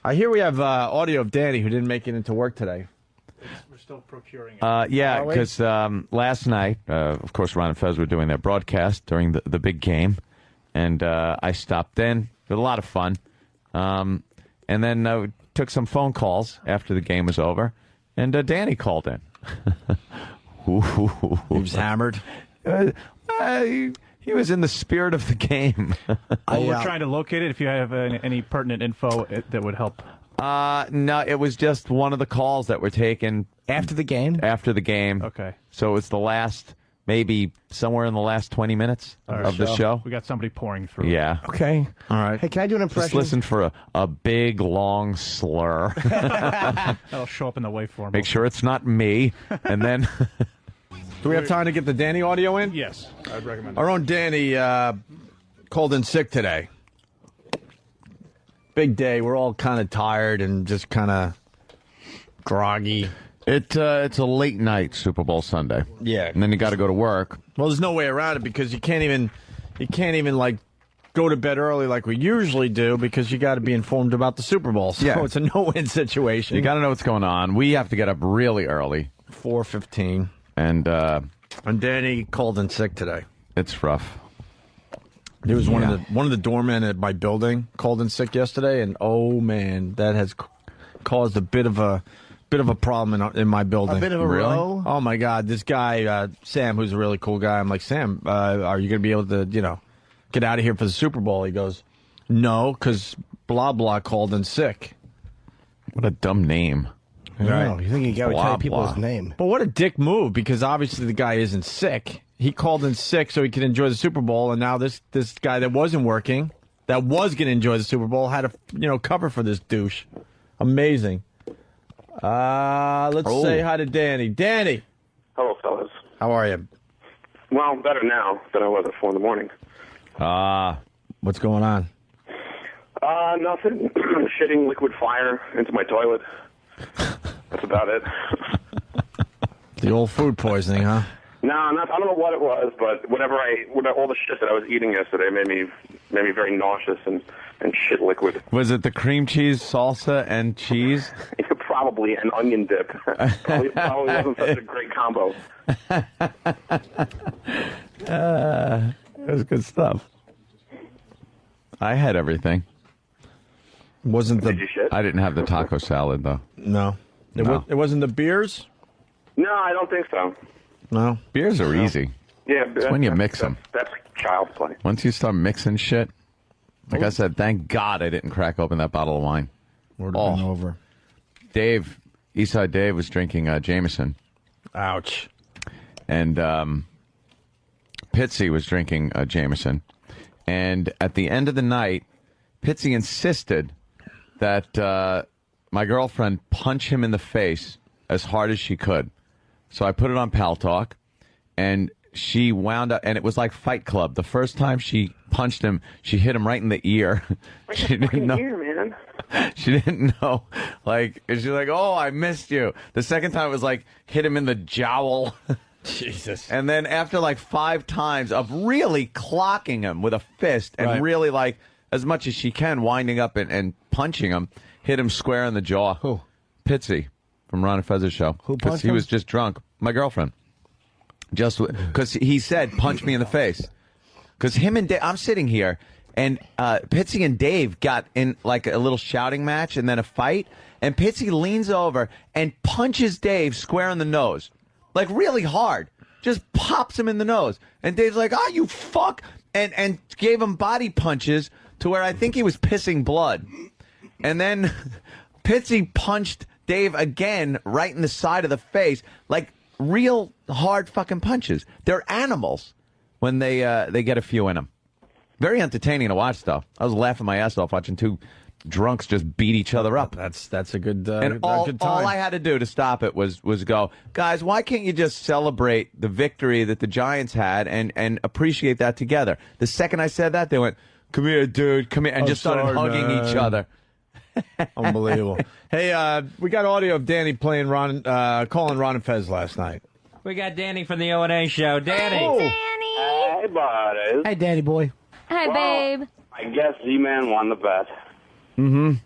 I hear we have audio of Danny who didn't make it into work today. We're still procuring it. Yeah, because last night, of course, Ron and Fez were doing their broadcast during the big game, and I stopped in. It was a lot of fun. And then took some phone calls after the game was over, and Danny called in. He was hammered. He was in the spirit of the game. We're trying to locate it. If you have any pertinent info that would help. No, it was just one of the calls that were taken After the game? After the game. Okay. So it's the last, maybe somewhere in the last 20 minutes of the show. We got somebody pouring through. Yeah. Okay. All right. Hey, can I do an impression? Just listen for a big, long slur. That'll show up in the waveform. Make sure it's not me. And then... Do we have time to get the Danny audio in? Yes, I'd recommend Our own Danny called in sick today. Big day. We're all kind of tired and just kind of groggy. It's a late night Super Bowl Sunday. Yeah. And then you got to go to work. Well, there's no way around it because you can't even like go to bed early like we usually do because you got to be informed about the Super Bowl. So it's a no-win situation. You got to know what's going on. We have to get up really early. 4:15. And Danny called in sick today. It's rough. There was one of the doormen at my building called in sick yesterday, and oh man, that has caused a bit of a problem in my building. A bit of a row? Oh my God, this guy Sam, who's a really cool guy. I'm like, Sam, are you going to be able to get out of here for the Super Bowl? He goes, no, because blah blah called in sick. What a dumb name. No, you think you got to Blah, tell people blah. his name. But what a dick move, because obviously the guy isn't sick. He called in sick so he could enjoy the Super Bowl, and now this guy that wasn't working, that was going to enjoy the Super Bowl, had to cover for this douche. Amazing. Let's say hi to Danny. Danny! Hello, fellas. How are you? Well, better now than I was at 4 in the morning. What's going on? Nothing. Shitting liquid fire into my toilet. That's about it. The old food poisoning, huh? No, I don't know what it was, but all the shit that I was eating yesterday made me very nauseous and shit liquid. Was it the cream cheese, salsa, and cheese? Probably an onion dip. probably wasn't such a great combo. It was good stuff. I had everything. Did you shit? I didn't have the taco salad, though. No. It wasn't the beers? No, I don't think so. No. Beers are easy. Yeah, It's when you mix them. That's child's play. Once you start mixing shit, like I said, thank God I didn't crack open that bottle of wine. Would have been over. Eastside Dave was drinking Jameson. Ouch. And Pitsy was drinking Jameson. And at the end of the night, Pitsy insisted that my girlfriend punch him in the face as hard as she could. So I put it on Pal Talk, and she wound up, and it was like Fight Club. The first time she punched him, she hit him right in the ear. She didn't know. Ear, man. She didn't know. Like, she's like, oh, I missed you. The second time it was like, hit him in the jowl. Jesus. And then after like 5 times of really clocking him with a fist and really like, as much as she can, winding up and punching him, hit him square in the jaw. Who? Pitsy from Ron and Fez's show. Who punched He him? was just drunk. My girlfriend. Just because he said, punch me in the face. Because him and Dave, I'm sitting here, and Pitsy and Dave got in like a little shouting match and then a fight, and Pitsy leans over and punches Dave square in the nose. Like really hard. Just pops him in the nose. And Dave's like, oh, you fuck. And gave him body punches to where I think he was pissing blood. And then Pitsy punched Dave again right in the side of the face. Like real hard fucking punches. They're animals when they get a few in them. Very entertaining to watch, though. I was laughing my ass off watching 2 drunks just beat each other up. That's a good And all I had to do to stop it was go, guys, why can't you just celebrate the victory that the Giants had and appreciate that together? The second I said that, they went, come here, dude, come here, and just started hugging each other. Unbelievable. Hey, we got audio of Danny calling Ron and Fez last night. We got Danny from the O&A show. Danny. Hey, buddies. Hey, Daddy boy. Hi, Well, babe. I guess Z-Man won the bet.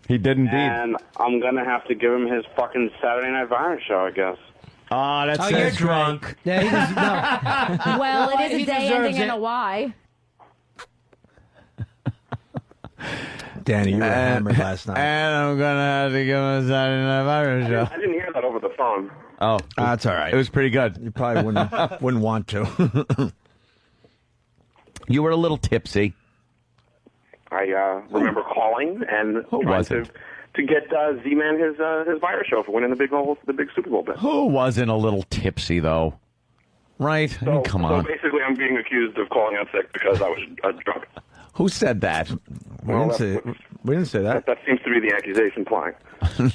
He did indeed. And I'm going to have to give him his fucking Saturday Night Virus show, I guess. Oh, that's you're drunk. Yeah, he does, no. Well, it is he a day deserves ending in it. a Y. Danny, you were hammered last night. And I'm gonna have to give him a Saturday Night Virus show. I didn't hear that over the phone. Oh, That's all right. it was pretty good. You probably wouldn't want to. You were a little tipsy. I remember calling and Who trying was it? to get Z-Man his virus show for winning the big Super Bowl bet. Who wasn't a little tipsy though? Right? I mean, come on. So basically, I'm being accused of calling out sick because I was drunk. Who said that? We didn't say that. That seems to be the accusation flying.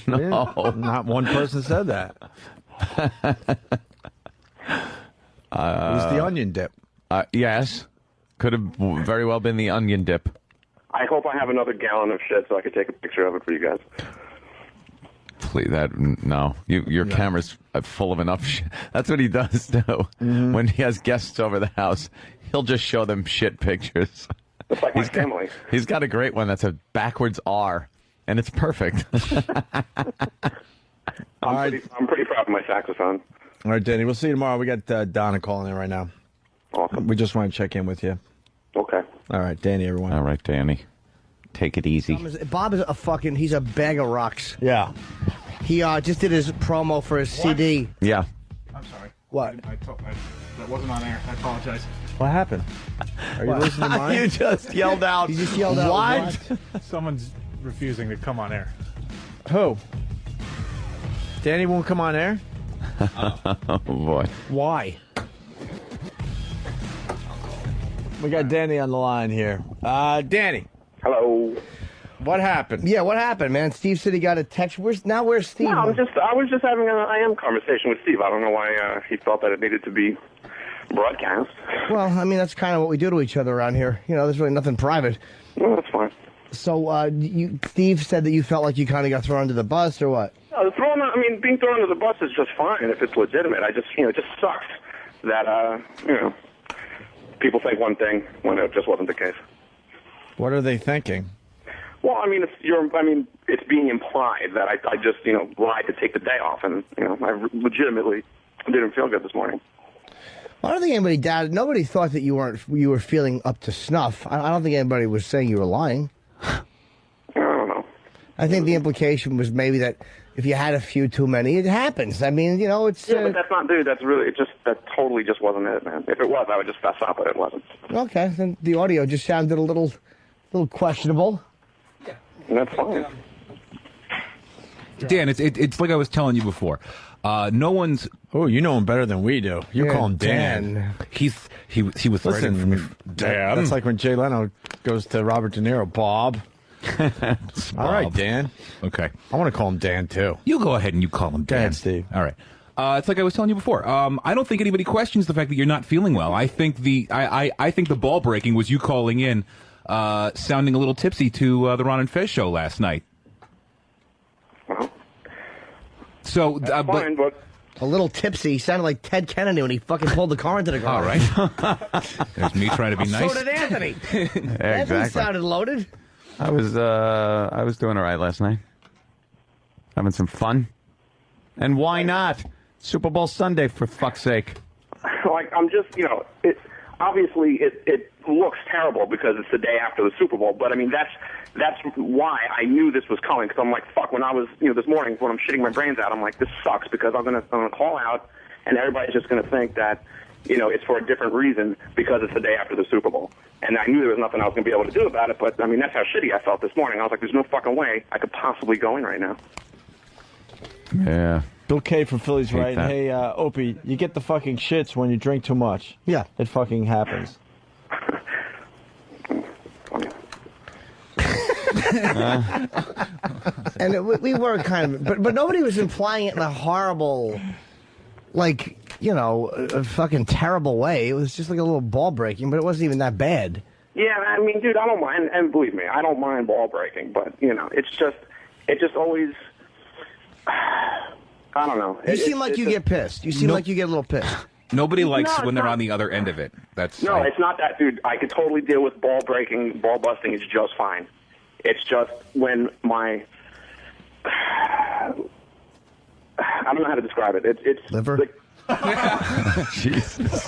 No. Not one person said that. It was the onion dip. Yes. Could have very well been the onion dip. I hope I have another gallon of shit so I could take a picture of it for you guys. Please, no. Your camera's full of enough shit. That's what he does, too. Mm-hmm. When he has guests over the house, he'll just show them shit pictures. It's like my family. He's got a great one that's a backwards R, and it's perfect. I'm pretty proud of my saxophone. All right, Danny, we'll see you tomorrow. We got Donna calling in right now. Awesome. We just want to check in with you. Okay. All right, Danny, everyone. All right, Danny. Take it easy. Bob is he's a bag of rocks. Yeah. He just did his promo for his CD. Yeah. I'm sorry. What? That wasn't on air. I apologize. What happened? Are you losing your mind? You just yelled out. He just yelled out. What? Someone's refusing to come on air. Who? Danny won't come on air? Oh, boy. Why? We got Danny on the line here. Danny, Hello. what happened? Yeah, what happened, man? Steve said he got a text. Where's Steve? No, I was just having an IM conversation with Steve. I don't know why he felt that it needed to be broadcast. Well, I mean, that's kind of what we do to each other around here. You know, there's really nothing private. No, that's fine. So, Steve said that you felt like you kind of got thrown under the bus, or what? No, being thrown under the bus is just fine if it's legitimate. It just sucks that, people think one thing when it just wasn't the case. What are they thinking? Well, I mean, it's being implied that I just, lied to take the day off, and, I legitimately didn't feel good this morning. I don't think anybody doubted. Nobody thought that you were feeling up to snuff. I don't think anybody was saying you were lying. I don't know. I think the implication was maybe that if you had a few too many, it happens. I mean, it's... Yeah, but that's not, dude, that totally just wasn't it, man. If it was, I would just fess up, but it wasn't. Okay, then the audio just sounded a little questionable. And that's fine. Dan, it's like I was telling you before. No one's. Oh, you know him better than we do. You call him Dan. He was Listen, writing for me. Dan. That's like when Jay Leno goes to Robert De Niro. Bob. All right, Dan. Okay. I want to call him Dan, too. You go ahead and you call him Dan. Dan, Steve. All right. It's like I was telling you before. I don't think anybody questions the fact that you're not feeling well. I think I think the ball breaking was you calling in, sounding a little tipsy to the Ron and Fez show last night. So, Fine, but a little tipsy. He sounded like Ted Kennedy when he fucking pulled the car into the all garage. right. There's me trying to be nice. So did Anthony. Anthony Exactly. sounded loaded. I was doing all right last night. Having some fun. And why not? Super Bowl Sunday, for fuck's sake. like, I'm just, obviously it looks terrible because it's the day after the Super Bowl, but I mean, that's why I knew this was coming, because I'm like, fuck, when I was, this morning, when I'm shitting my brains out, I'm like, this sucks, because I'm gonna call out, and everybody's just gonna think that, it's for a different reason because it's the day after the Super Bowl. And I knew there was nothing I was gonna be able to do about it, but I mean, that's how shitty I felt this morning. I was like, there's no fucking way I could possibly go in right now. Yeah. Bill K from Philly's Hate right. that. Hey, Opie, you get the fucking shits when you drink too much. Yeah. It fucking happens. And we were kind of, but nobody was implying it in a horrible, like, a fucking terrible way. It was just like a little ball breaking, but it wasn't even that bad. Yeah, I mean, dude, I don't mind, and believe me, I don't mind ball breaking, but, it just always, I don't know. You seem like you get pissed. You seem like you get a little pissed. Nobody likes No, when it's they're not. on the other end of it. No, it's not that, dude. I could totally deal with ball breaking, ball busting is just fine. It's just when my I don't know how to describe it. It's liver. Jesus.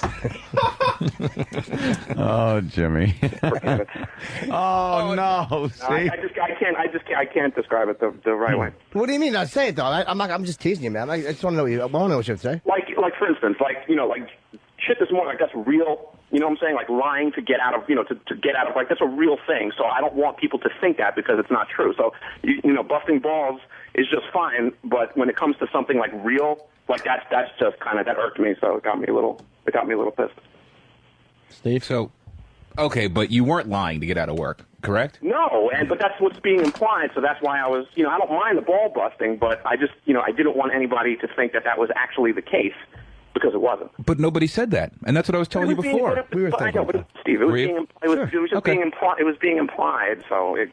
Oh, Jimmy. Oh no! See, I can't describe it the right way. What do you mean? Say it though. I'm just teasing you, man. I just want to know I want to know what you have to say. Like for instance, like shit this morning, like that's real. You know what I'm saying? Like lying to get out of, to get out of, like that's a real thing. So I don't want people to think that because it's not true. So busting balls is just fine, but when it comes to something like real, like that's just kind of, that irked me. So it got me a little pissed. Steve? So, okay, but you weren't lying to get out of work, correct? No, but that's what's being implied, so that's why I was, I don't mind the ball busting, but I just, I didn't want anybody to think that was actually the case, because it wasn't. But nobody said that, and that's what I was telling you before. We were thinking that. Steve, it was being implied, so it,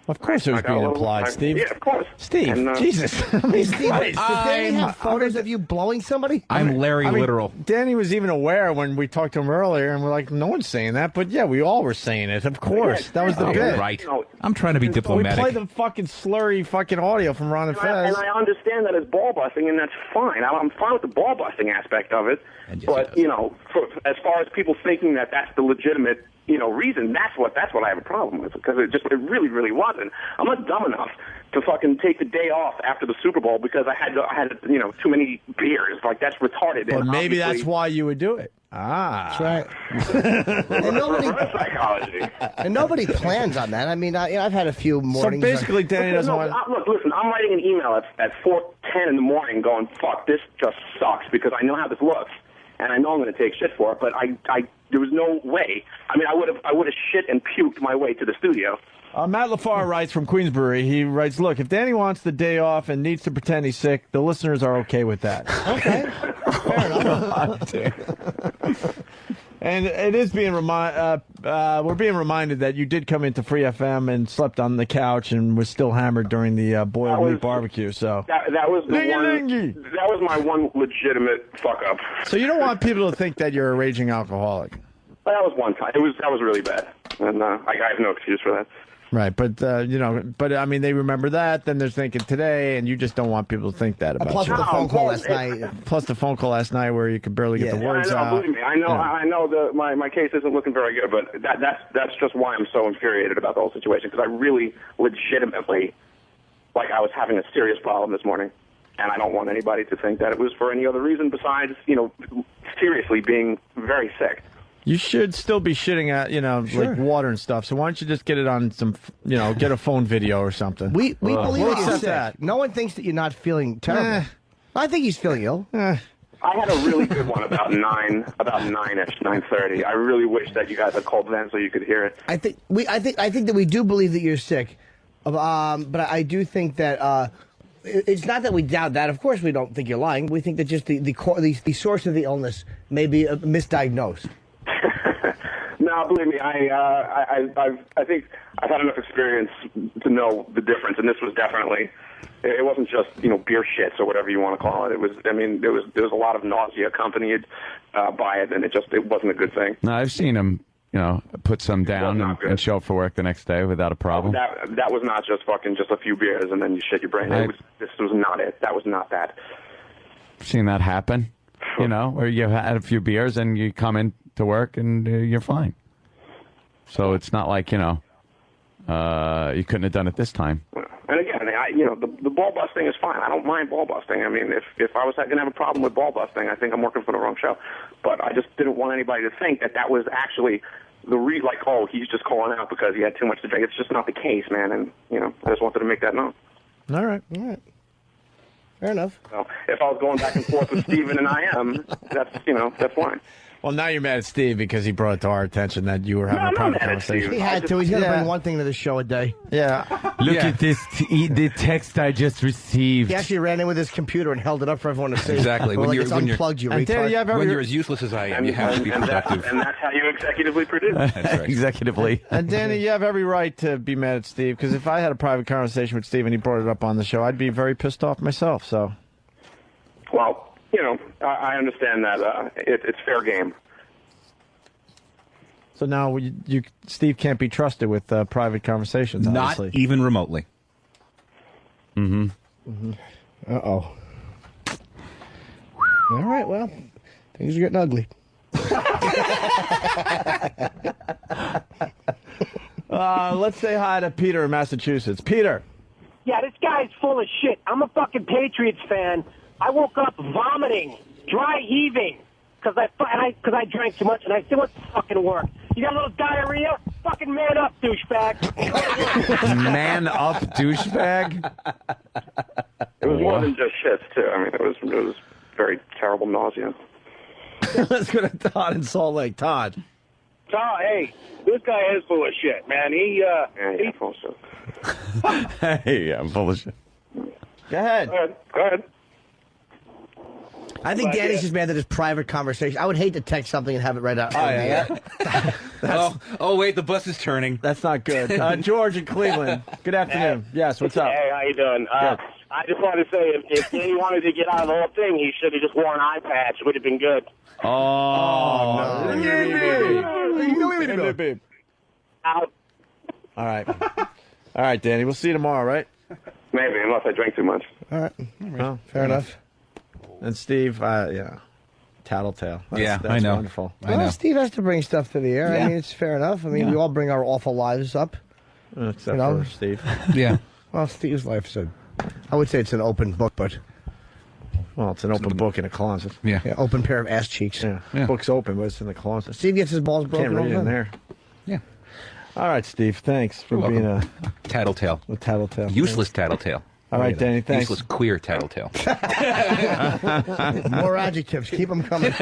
Of course it was being implied, Steve. Yeah, of course. Steve, And, Jesus. Hey, Steve, did they have photos of you blowing somebody? I'm Larry Literal. Danny was even aware when we talked to him earlier, and we're like, no one's saying that, but yeah, we all were saying it. Of course, that was the bit. Right. I'm trying to be diplomatic. We play the fucking slurry fucking audio from Ron and Fez. And I understand that as ball busting, and that's fine. I'm fine with the ball busting aspect of it. But as far as people thinking that that's the legitimate, reason, that's what I have a problem with, because it really, really wasn't. I'm not dumb enough to fucking take the day off after the Super Bowl because I had too many beers. Like, that's retarded. But maybe that's why you would do it. That's right. and nobody plans on that. I mean, I've had a few mornings. So basically, Danny doesn't want. Look, listen. I'm writing an email at 4:10 in the morning, going, "Fuck, this just sucks," because I know how this looks, and I know I'm going to take shit for it. But there was no way. I mean, I would have shit and puked my way to the studio. Matt LaFar writes from Queensbury. He writes, look, if Danny wants the day off and needs to pretend he's sick, the listeners are okay with that. Okay. Fair enough. And it is being we're being reminded that you did come into Free FM and slept on the couch and was still hammered during the boiled meat barbecue. So that was that was my one legitimate fuck up. So you don't want people to think that you're a raging alcoholic. That was one time. That was really bad, and I have no excuse for that. Right, but I mean, they remember that. Then they're thinking today, and you just don't want people to think that about plus you. The phone call last night. Plus the phone call last night where you could barely get the words out. Believe me, I know my case isn't looking very good, but that's just why I'm so infuriated about the whole situation, because I really legitimately, I was having a serious problem this morning, and I don't want anybody to think that it was for any other reason besides seriously being very sick. You should still be shitting at, like water and stuff. So why don't you just get it on some, get a phone video or something. We believe we'll you're sick. No one thinks that you're not feeling terrible. I think he's feeling ill. I had a really good one about 9-ish, 9:30. I really wish that you guys had called then so you could hear it. I think that we do believe that you're sick, but I do think that it's not that we doubt that. Of course, we don't think you're lying. We think that just the source of the illness may be misdiagnosed. No, believe me, I think I've had enough experience to know the difference, and this was definitely. It wasn't just beer shits or whatever you want to call it. It was. I mean, there was a lot of nausea accompanied by it, and it wasn't a good thing. No, I've seen him, put some down and show up for work the next day without a problem. That was not just a few beers and then you shit your brain. This was not it. That was not that. I've seen that happen. Where you had a few beers and you come in to work and you're fine. So it's not like you couldn't have done it this time. And again, the ball busting is fine. I don't mind ball busting. I mean, if I was going to have a problem with ball busting, I think I'm working for the wrong show. But I just didn't want anybody to think that was actually he's just calling out because he had too much to drink. It's just not the case, man. And I just wanted to make that known. All right. Fair enough. So if I was going back and forth with Steven and I am, that's fine. Well, now you're mad at Steve because he brought it to our attention that you were having a private conversation. He had to. He's going to bring one thing to the show a day. Yeah. Look at this, the text I just received. He actually ran in with his computer and held it up for everyone to see. Exactly. When you're unplugged, you retard. When you're as useless as I am, you have to be productive. And that's how you executively produce. That's right. Executively. And Danny, you have every right to be mad at Steve, because if I had a private conversation with Steve and he brought it up on the show, I'd be very pissed off myself. So. Well, I understand that it's fair game. So now Steve can't be trusted with private conversations. Not Obviously. even remotely. Uh-oh. All right, well, things are getting ugly. Let's say hi to Peter in Massachusetts. Peter. Yeah, this guy's full of shit. I'm a fucking Patriots fan. I woke up vomiting, dry heaving, because I drank too much, and I still went to fucking work. You got a little diarrhea? Fucking man up, douchebag. Man up, douchebag. It was more than just shits too. I mean, it was very terrible nausea. Let's go to Todd in Salt Lake. Todd. Todd, hey, this guy is full of shit, man. He's full of shit. Hey, I'm full of shit. Go ahead. Go ahead. I think Danny's just mad that his private conversation. I would hate to text something and have it right out. Oh, yeah. Oh, wait, the bus is turning. That's not good. George in Cleveland. Good afternoon. Yes, what's up? Hey, how you doing? Good. I just wanted to say, if Danny wanted to get out of the whole thing, he should have just worn an eye patch. It would have been good. Oh, no. Out. All right. All right, Danny. We'll see you tomorrow, right? Maybe, unless I drank too much. All right. Well, Fair enough. And Steve, tattletale. That's I know. Wonderful. I know. Steve has to bring stuff to the air. Yeah. I mean, it's fair enough. I mean, we all bring our awful lives up. Except You know? for Steve. Yeah. Well, Steve's life's I would say it's an open book, but Well, it's an open book in a closet. Yeah. open pair of ass cheeks. Yeah. Yeah. Book's open, but it's in the closet. Steve gets his balls broken. Can't read it all in the there. Yeah. All right, Steve. Thanks for You're being Tattletale. a tattletale. Useless tattletale. All right, Danny. Thanks. Useless queer tattletale. time. More adjectives. Keep them coming.